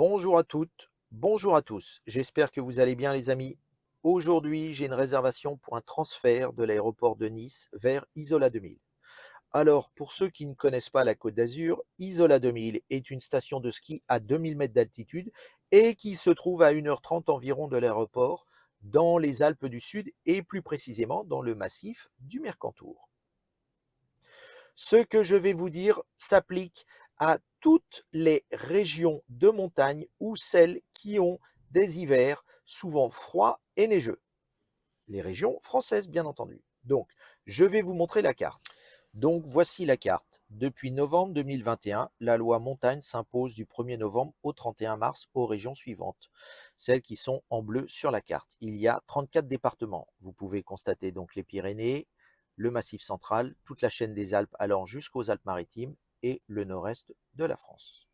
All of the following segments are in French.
Bonjour à toutes, bonjour à tous. J'espère que vous allez bien les amis. Aujourd'hui, j'ai une réservation pour un transfert de l'aéroport de Nice vers Isola 2000. Alors, pour ceux qui ne connaissent pas la Côte d'Azur, Isola 2000 est une station de ski à 2000 mètres d'altitude et qui se trouve à 1h30 environ de l'aéroport dans les Alpes du Sud et plus précisément dans le massif du Mercantour. Ce que je vais vous dire s'applique à toutes les régions de montagne ou celles qui ont des hivers souvent froids et neigeux. Les régions françaises, bien entendu. Donc, je vais vous montrer la carte. Donc, voici la carte. Depuis novembre 2021, la loi montagne s'impose du 1er novembre au 31 mars aux régions suivantes, celles qui sont en bleu sur la carte. Il y a 34 départements. Vous pouvez constater donc les Pyrénées, le Massif central, toute la chaîne des Alpes allant jusqu'aux Alpes-Maritimes et le nord-est de la France.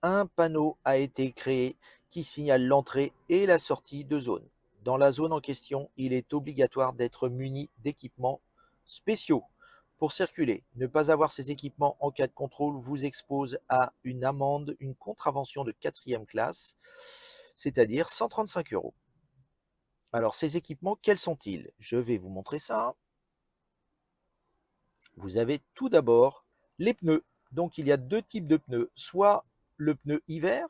Un panneau a été créé qui signale l'entrée et la sortie de zone. Dans la zone en question, il est obligatoire d'être muni d'équipements spéciaux pour circuler. Ne pas avoir ces équipements en cas de contrôle vous expose à une amende, une contravention de 4e classe, c'est-à-dire 135 €. Alors ces équipements, quels sont-ils? Je vais vous montrer ça. Vous avez tout d'abord les pneus. Donc il y a deux types de pneus, soit le pneu hiver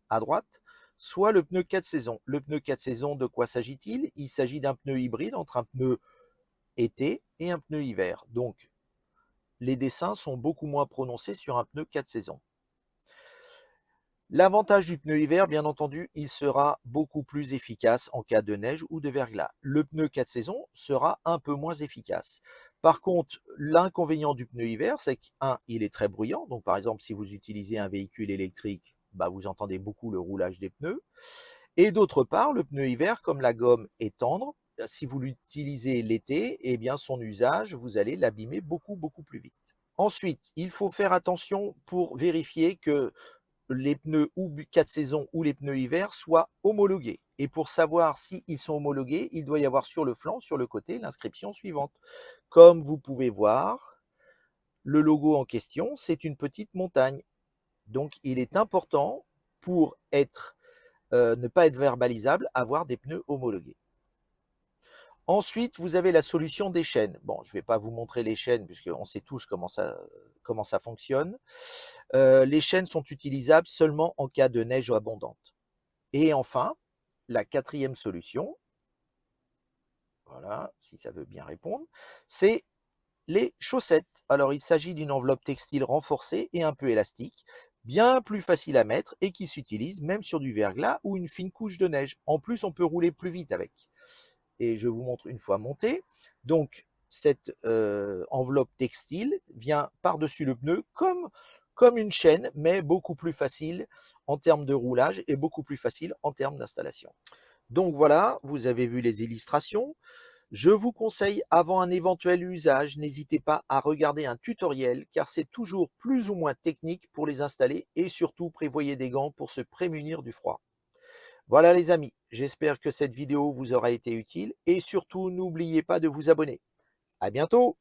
à droite, soit le pneu 4 saisons. Le pneu 4 saisons, de quoi s'agit-il? Il s'agit d'un pneu hybride entre un pneu été et un pneu hiver. Donc les dessins sont beaucoup moins prononcés sur un pneu 4 saisons. L'avantage du pneu hiver, bien entendu, il sera beaucoup plus efficace en cas de neige ou de verglas. Le pneu 4 saisons sera un peu moins efficace. Par contre, l'inconvénient du pneu hiver, c'est qu'un, il est très bruyant. Donc, par exemple, si vous utilisez un véhicule électrique, vous entendez beaucoup le roulage des pneus. Et d'autre part, le pneu hiver, comme la gomme est tendre, si vous l'utilisez l'été, eh bien, son usage, vous allez l'abîmer beaucoup, beaucoup plus vite. Ensuite, il faut faire attention pour vérifier que les pneus ou 4 saisons ou les pneus hiver soient homologués. Et pour savoir s'ils sont homologués, il doit y avoir sur le flanc, sur le côté, l'inscription suivante. Comme vous pouvez voir, le logo en question, c'est une petite montagne. Donc il est important, pour ne pas être verbalisable, avoir des pneus homologués. Ensuite, vous avez la solution des chaînes. Bon, je ne vais pas vous montrer les chaînes, puisqu'on sait tous comment ça fonctionne. Les chaînes sont utilisables seulement en cas de neige abondante. Et enfin, la quatrième solution, voilà, si ça veut bien répondre, c'est les chaussettes. Alors, il s'agit d'une enveloppe textile renforcée et un peu élastique, bien plus facile à mettre et qui s'utilise même sur du verglas ou une fine couche de neige. En plus, on peut rouler plus vite avec. Et je vous montre une fois montée. Donc, cette enveloppe textile vient par-dessus le pneu comme une chaîne, mais beaucoup plus facile en termes de roulage et beaucoup plus facile en termes d'installation. Donc voilà, vous avez vu les illustrations. Je vous conseille, avant un éventuel usage, n'hésitez pas à regarder un tutoriel, car c'est toujours plus ou moins technique pour les installer et surtout prévoyez des gants pour se prémunir du froid. Voilà les amis, j'espère que cette vidéo vous aura été utile et surtout n'oubliez pas de vous abonner. À bientôt!